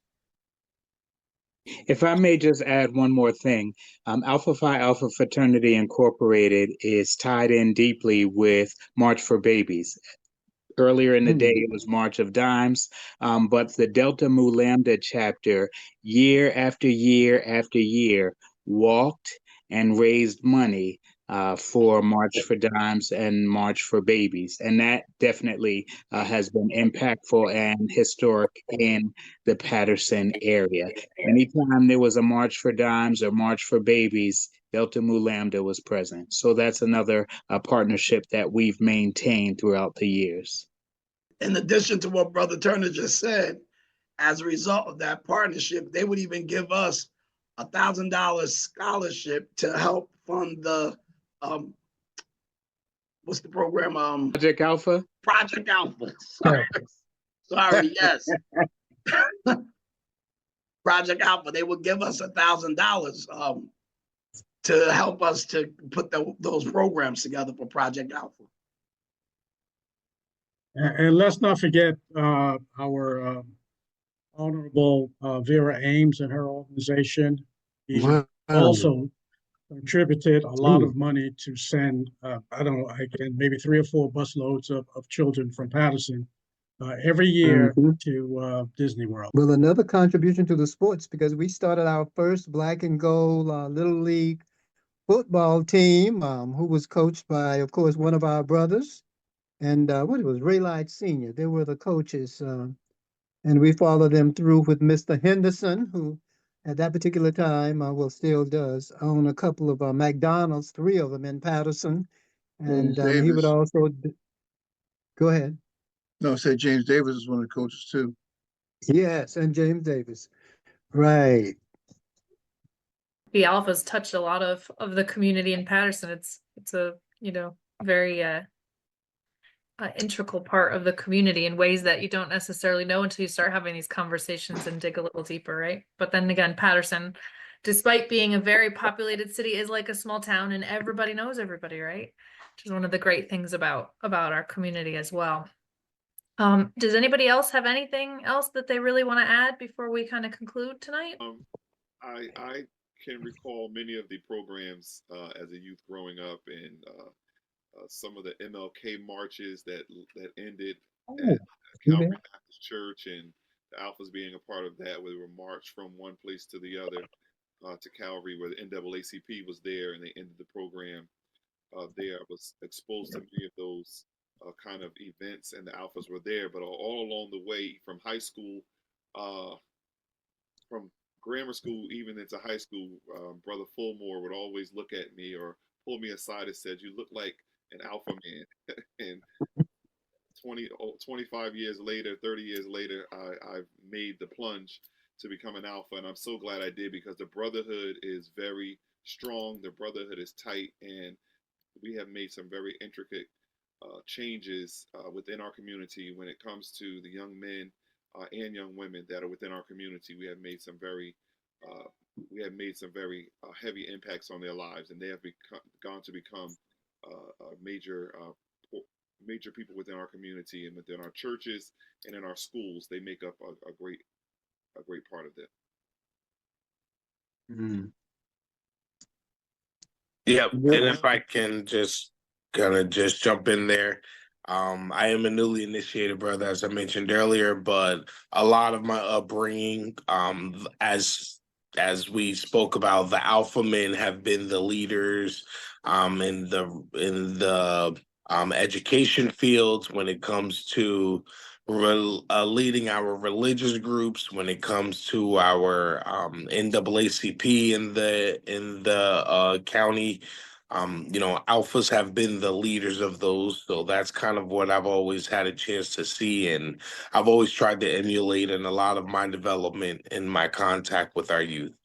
If I may just add one more thing, Alpha Phi Alpha Fraternity Incorporated is tied in deeply with March for Babies. Earlier in the day, it was March of Dimes, but the Delta Mu Lambda chapter, year after year after year, walked and raised money for March for Dimes and March for Babies. And that definitely has been impactful and historic in the Paterson area. Anytime there was a March for Dimes or March for Babies, Delta Mu Lambda was present. So that's another partnership that we've maintained throughout the years. In addition to what Brother Turner just said, as a result of that partnership, they would even give us $1,000 scholarship to help fund the what's the program? Project Alpha? Project Alpha. Sorry, yes. Project Alpha. They would give us $1,000 to help us to put those programs together for Project Alpha. And let's not forget our Honorable Vera Ames and her organization. She also contributed a lot of money to send, I don't know, again, maybe 3 or 4 busloads of children from Paterson every year to Disney World. Well, another contribution to the sports, because we started our first black and gold Little League football team, who was coached by, of course, one of our brothers. And what it was, Ray Light Sr. They were the coaches. And we followed them through with Mr. Henderson, who at that particular time, well, still does, own a couple of McDonald's, 3 of them in Paterson. And he would also, go ahead. No, say James Davis is one of the coaches too. Yes, and James Davis. Right. The Alphas touched a lot of the community in Paterson. It's a, very integral part of the community in ways that you don't necessarily know until you start having these conversations and dig a little deeper, right? But then again, Paterson, despite being a very populated city, is like a small town and everybody knows everybody, right? Which is one of the great things about our community as well. Does anybody else have anything else that they really want to add before we kind of conclude tonight? I can recall many of the programs as a youth growing up, and some of the MLK marches that ended at Calvary Baptist Church, and the Alphas being a part of that, where they were marched from one place to the other to Calvary, where the NAACP was there, and they ended the program there. I was exposed to many of those kind of events, and the Alphas were there. But all along the way, from high school, from grammar school, even into high school, Brother Fulmore would always look at me or pull me aside and said, "You look like an alpha man." And 25 years later, 30 years later, I've made the plunge to become an alpha. And I'm so glad I did, because the brotherhood is very strong. The brotherhood is tight. And we have made some very intricate changes within our community when it comes to the young men and young women that are within our community. We have made some very heavy impacts on their lives, and they have gone to become major people within our community and within our churches and in our schools. They make up a great part of that. Yep. And if I can just jump in there. I am a newly initiated brother, as I mentioned earlier, but a lot of my upbringing, as we spoke about, the alpha men have been the leaders in the education fields when it comes to leading our religious groups, when it comes to our NAACP in the county. Alphas have been the leaders of those, so that's kind of what I've always had a chance to see, and I've always tried to emulate in a lot of my development in my contact with our youth.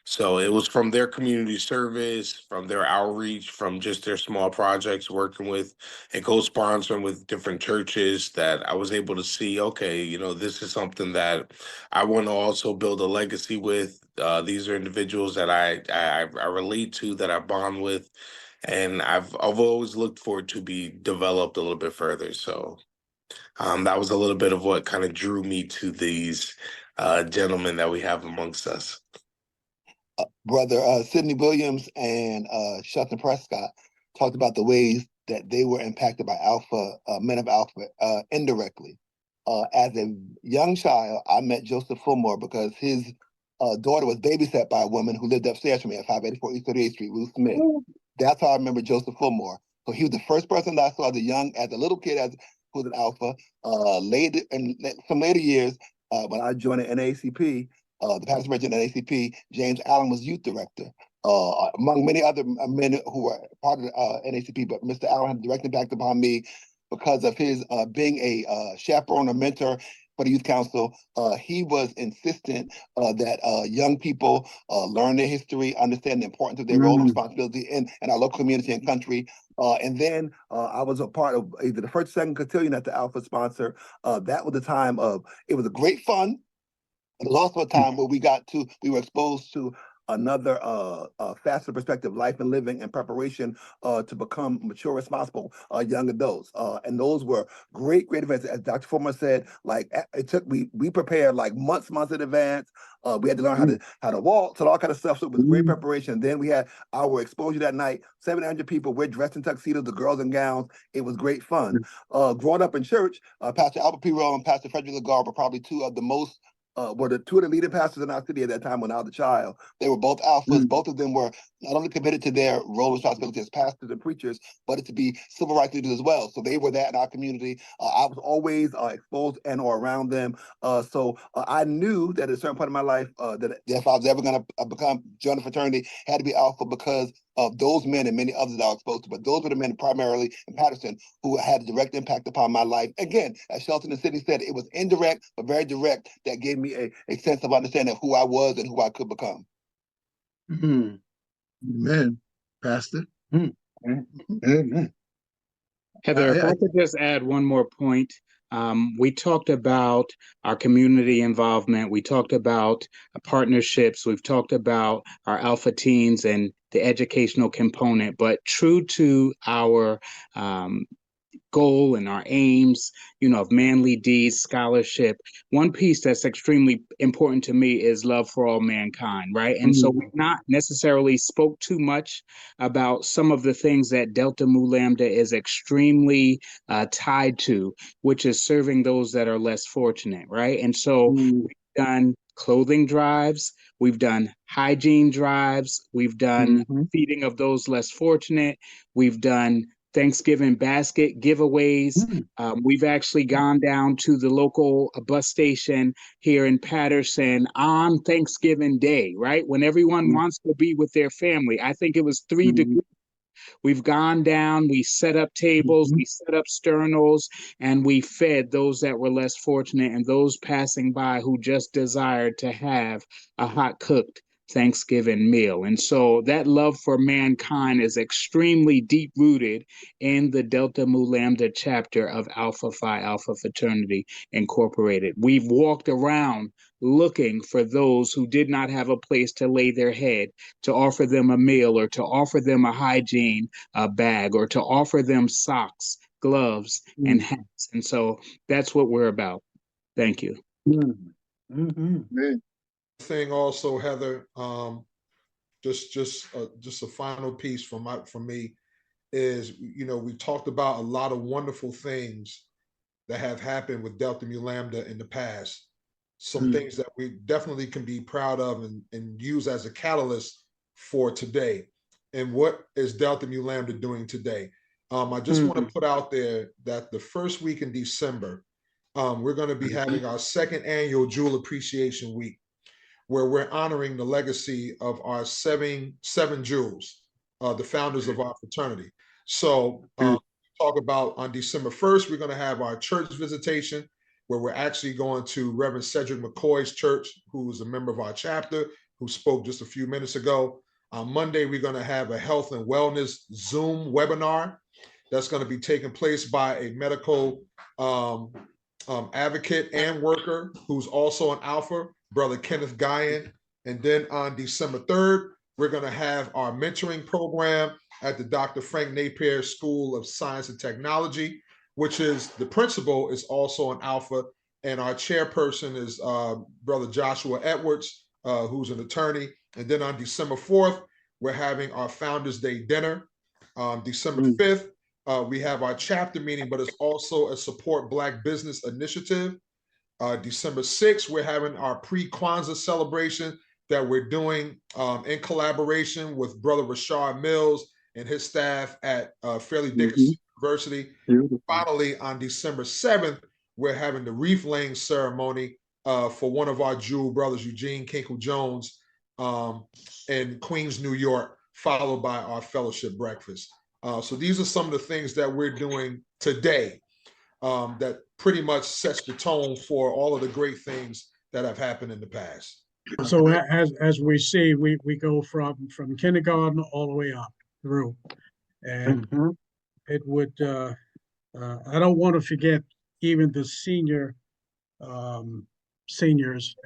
So it was from their community service, from their outreach, from just their small projects working with and co-sponsoring with different churches, that I was able to see, okay, this is something that I want to also build a legacy with. These are individuals that I relate to, that I bond with, and I've always looked forward to be developed a little bit further. So that was a little bit of what kind of drew me to these gentlemen that we have amongst us. Brother Sidney Williams and Shelton Prescott talked about the ways that they were impacted by Alpha, men of Alpha, indirectly. As a young child, I met Joseph Fulmore because his daughter was babysat by a woman who lived upstairs from me at 584 East 38th Street, Ruth Smith. That's how I remember Joseph Fulmore. So he was the first person that I saw as a little kid, who was an Alpha. Later, in some later years, when I joined the NAACP, the Paterson Museum NAACP, James Allen was youth director. Among many other men who were part of the NAACP, but Mr. Allen had a direct impact upon me because of his being a chaperone or mentor for the Youth Council. He was insistent that young people learn their history, understand the importance of their role and responsibility in our local community and country. And then I was a part of either the first, second cotillion that the Alpha sponsor. That was the time it was a great fun. It was also a time where we were exposed to another faster perspective, life and living and preparation to become mature, responsible young adults. And those were great events. As Dr. Fulmer said, like we prepared like months in advance. We had to learn how to walk, all kind of stuff. So it was great preparation. Then we had our exposure that night. 700 people. We're dressed in tuxedos, the girls in gowns. It was great fun. Growing up in church, Pastor Albert P. Rowe and Pastor Frederick Lagarde were probably two of the leading pastors in our city at that time when I was a child. They were both Alphas. Both of them were not only committed to their role and responsibility as pastors and preachers, but to be civil rights leaders as well. So they were that in our community. I was always exposed and or around them. So I knew that at a certain point in my life that if I was ever going to join a fraternity, it had to be Alpha because of those men and many others that I was exposed to. But those were the men primarily in Paterson who had a direct impact upon my life. Again, as Shelton and Sydney said, it was indirect, but very direct, that gave me a sense of understanding of who I was and who I could become. Amen, Pastor. Amen. Heather, if I could just add one more point. We talked about our community involvement. We talked about partnerships. We've talked about our Alpha teens and the educational component. But true to our goal and our aims, of manly deeds, scholarship, one piece that's extremely important to me is love for all mankind, right? And so we've not necessarily spoke too much about some of the things that Delta Mu Lambda is extremely tied to, which is serving those that are less fortunate, right? And so we've done clothing drives, we've done hygiene drives, we've done feeding of those less fortunate, we've done Thanksgiving basket giveaways. We've actually gone down to the local bus station here in Paterson on Thanksgiving Day, right? When everyone wants to be with their family. I think it was 3 degrees. We've gone down, we set up tables, we set up sternals, and we fed those that were less fortunate and those passing by who just desired to have a hot cooked Thanksgiving meal. And so that love for mankind is extremely deep rooted in the Delta Mu Lambda chapter of Alpha Phi Alpha Fraternity Incorporated. We've walked around looking for those who did not have a place to lay their head, to offer them a meal or to offer them a hygiene bag or to offer them socks, gloves, and hats. And so that's what we're about. Thank you. Thing also, Heather, just a final piece from me is, we talked about a lot of wonderful things that have happened with Delta Mu Lambda in the past. Some things that we definitely can be proud of and use as a catalyst for today. And what is Delta Mu Lambda doing today? I just want to put out there that the first week in December, we're going to be having our second annual Jewel Appreciation Week, where we're honoring the legacy of our seven jewels, the founders of our fraternity. So talk about on December 1st, we're going to have our church visitation, where we're actually going to Reverend Cedric McCoy's church, who is a member of our chapter, who spoke just a few minutes ago. On Monday, we're going to have a health and wellness Zoom webinar that's going to be taking place by a medical advocate and worker who's also an Alpha, Brother Kenneth Guyan. And then on December 3rd, we're going to have our mentoring program at the Dr. Frank Napier School of Science and Technology, which is the principal is also an Alpha. And our chairperson is Brother Joshua Edwards, who's an attorney. And then on December 4th, we're having our Founders Day dinner. December 5th, we have our chapter meeting, but it's also a Support Black Business initiative. December 6th, we're having our pre-Kwanzaa celebration that we're doing in collaboration with Brother Rashard Mills and his staff at Fairleigh Dickinson University. Finally, on December 7th, we're having the wreath laying ceremony for one of our jewel brothers, Eugene Kinkle Jones, in Queens, New York, followed by our fellowship breakfast. So these are some of the things that we're doing today that pretty much sets the tone for all of the great things that have happened in the past. So as we see, we go from kindergarten all the way up through, and it would I don't want to forget even the seniors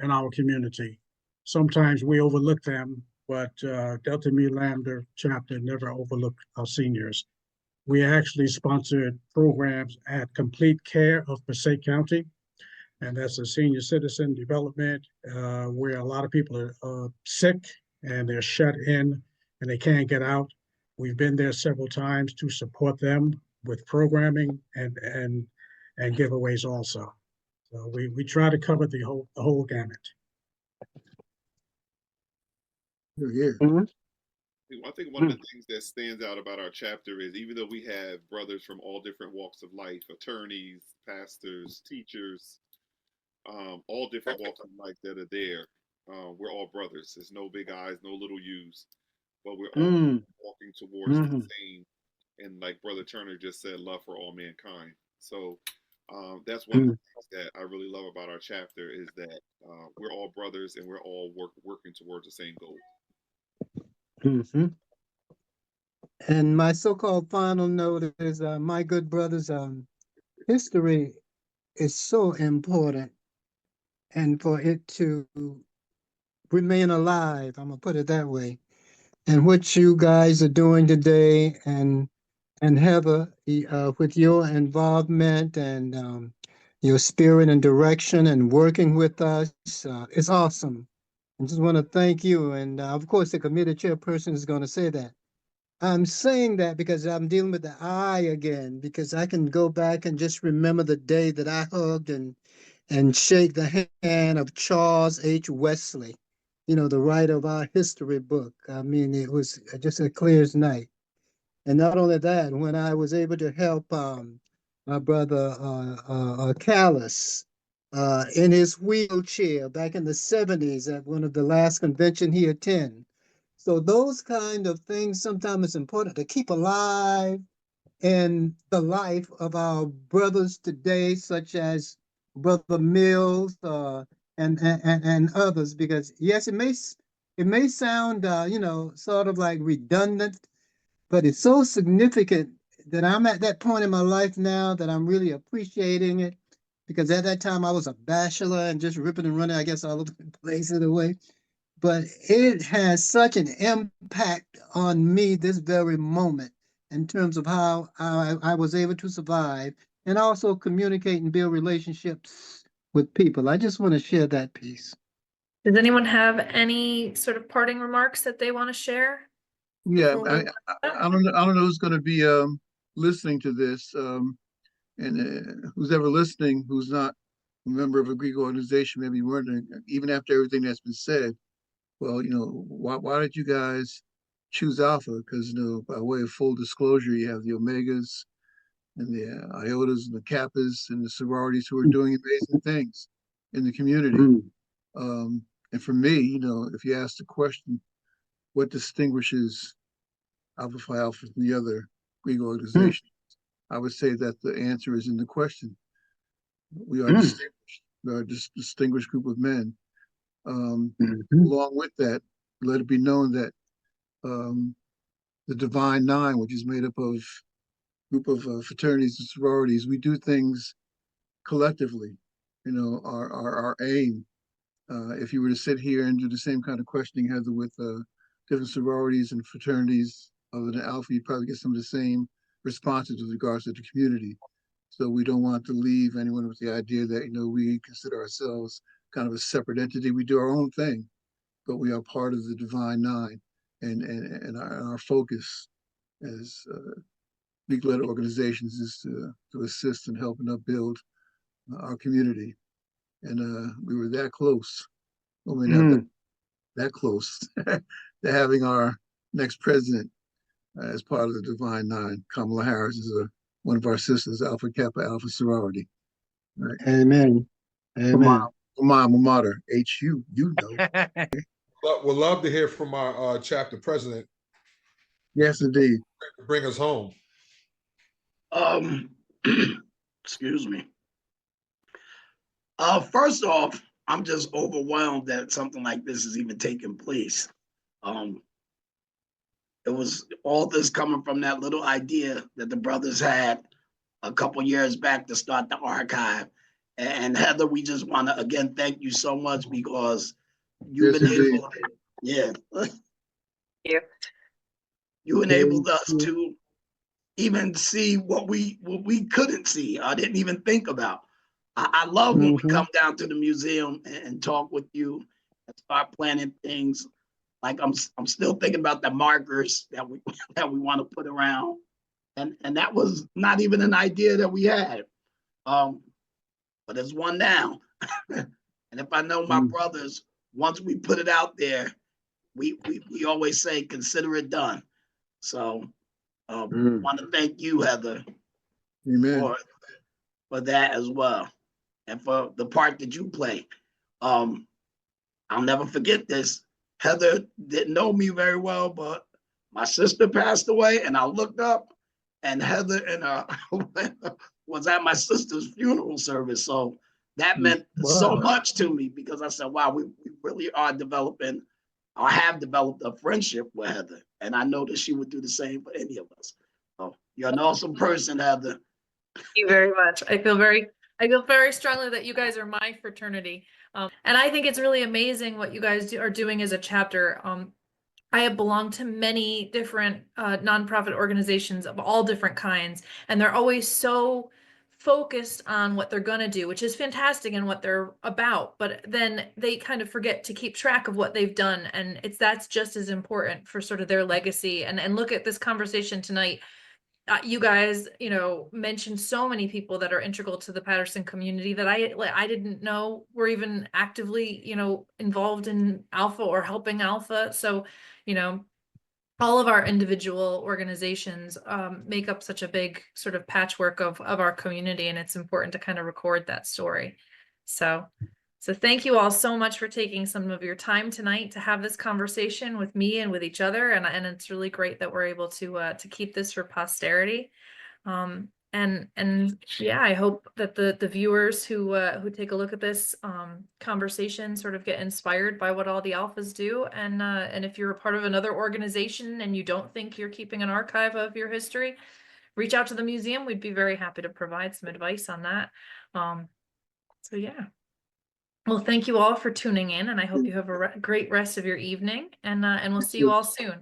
in our community. Sometimes we overlook them, but Delta Mu Lambda chapter never overlooked our seniors. We actually sponsored programs at Complete Care of Passaic County, and that's a senior citizen development where a lot of people are sick and they're shut in and they can't get out. We've been there several times to support them with programming and giveaways also. So we try to cover the whole gamut. I think one of the things that stands out about our chapter is even though we have brothers from all different walks of life, attorneys, pastors, teachers, all different walks of life that are there, we're all brothers. There's no big I's, no little U's, but we're all walking towards the same, and like Brother Turner just said, love for all mankind. So that's one of the things that I really love about our chapter is that we're all brothers and we're all working towards the same goal. And my so-called final note is, my good brothers, history is so important, and for it to remain alive, I'm gonna put it that way. And what you guys are doing today, and Heather, with your involvement and your spirit and direction and working with us, it's awesome. I just want to thank you. And of course, the committee chairperson is going to say that. I'm saying that because I'm dealing with the I again, because I can go back and just remember the day that I hugged and shake the hand of Charles H. Wesley, you know, the writer of our history book. I mean, it was just as clear as night. And not only that, when I was able to help my brother Callis in his wheelchair back in the 70s at one of the last convention he attended. So those kind of things, sometimes it's important to keep alive in the life of our brothers today, such as Brother Mills and others, because yes, it may sound you know, sort of like redundant, but it's so significant that I'm at that point in my life now that I'm really appreciating it, because at that time I was a bachelor and just ripping and running, I guess, all over the place in a way. But it has such an impact on me this very moment in terms of how I was able to survive and also communicate and build relationships with people. I just want to share that piece. Does anyone have any sort of parting remarks that they want to share? Yeah, before we- I don't know who's going to be listening to this, and who's ever listening who's not a member of a Greek organization may be wondering, even after everything that's been said, well, you know, why did you guys choose Alpha? Because, you know, by way of full disclosure, you have the Omegas and the Iotas and the Kappas and the sororities who are doing amazing things in the community. And for me, you know, if you ask the question, what distinguishes Alpha Phi Alpha from the other Greek organizations, I would say that the answer is in the question. We are distinguished. We are just a distinguished group of men. Along with that, let it be known that the Divine Nine, which is made up of a group of fraternities and sororities, we do things collectively. You know, our aim, if you were to sit here and do the same kind of questioning, Heather, with different sororities and fraternities other than Alpha, you'd probably get some of the same responses with regards to the community. So we don't want to leave anyone with the idea that, you know, we consider ourselves kind of a separate entity. We do our own thing, but we are part of the Divine Nine, and our focus as Greek-led organizations is to assist in helping us build our community. And we were that close. Well, we're not that close to having our next president as part of the Divine Nine. Kamala Harris is one of our sisters, Alpha Kappa Alpha sorority. Right. Amen. Amen. My alma mater, HU, you know. We'd love to hear from our chapter president. Yes, indeed. Bring us home. Excuse me. First off, I'm just overwhelmed that something like this is even taking place. It was all this coming from that little idea that the brothers had a couple years back to start the archive. And Heather, we just want to again thank you so much because you've been able, you enabled us to even see what we couldn't see. I didn't even think about. I love when we come down to the museum and talk with you and start planning things. Like I'm still thinking about the markers that we want to put around, and that was not even an idea that we had. But it's one now. And if I know my brothers, once we put it out there, we always say consider it done. So want to thank you, Heather, for that as well, and for the part that you play. I'll never forget this. Heather didn't know me very well, but my sister passed away, and I looked up, and Heather was at my sister's funeral service. So that meant so much to me because I said, wow, we really are developing or have developed a friendship with Heather. And I know that she would do the same for any of us. So you're an awesome person, Heather. Thank you very much. I feel very strongly that you guys are my fraternity. And I think it's really amazing what you guys are doing as a chapter. I have belonged to many different nonprofit organizations of all different kinds, and they're always so focused on what they're going to do, which is fantastic and what they're about, but then they kind of forget to keep track of what they've done, and that's just as important for sort of their legacy. And look at this conversation tonight. You guys, mentioned so many people that are integral to the Paterson community that I didn't know were even actively, involved in Alpha or helping Alpha. So, all of our individual organizations make up such a big sort of patchwork of our community, and it's important to kind of record that story. So thank you all so much for taking some of your time tonight to have this conversation with me and with each other. And it's really great that we're able to keep this for posterity. And yeah, I hope that the viewers who take a look at this conversation sort of get inspired by what all the Alphas do. And if you're a part of another organization and you don't think you're keeping an archive of your history, reach out to the museum. We'd be very happy to provide some advice on that. So yeah. Well, thank you all for tuning in, and I hope you have a great rest of your evening, and we'll see you all soon.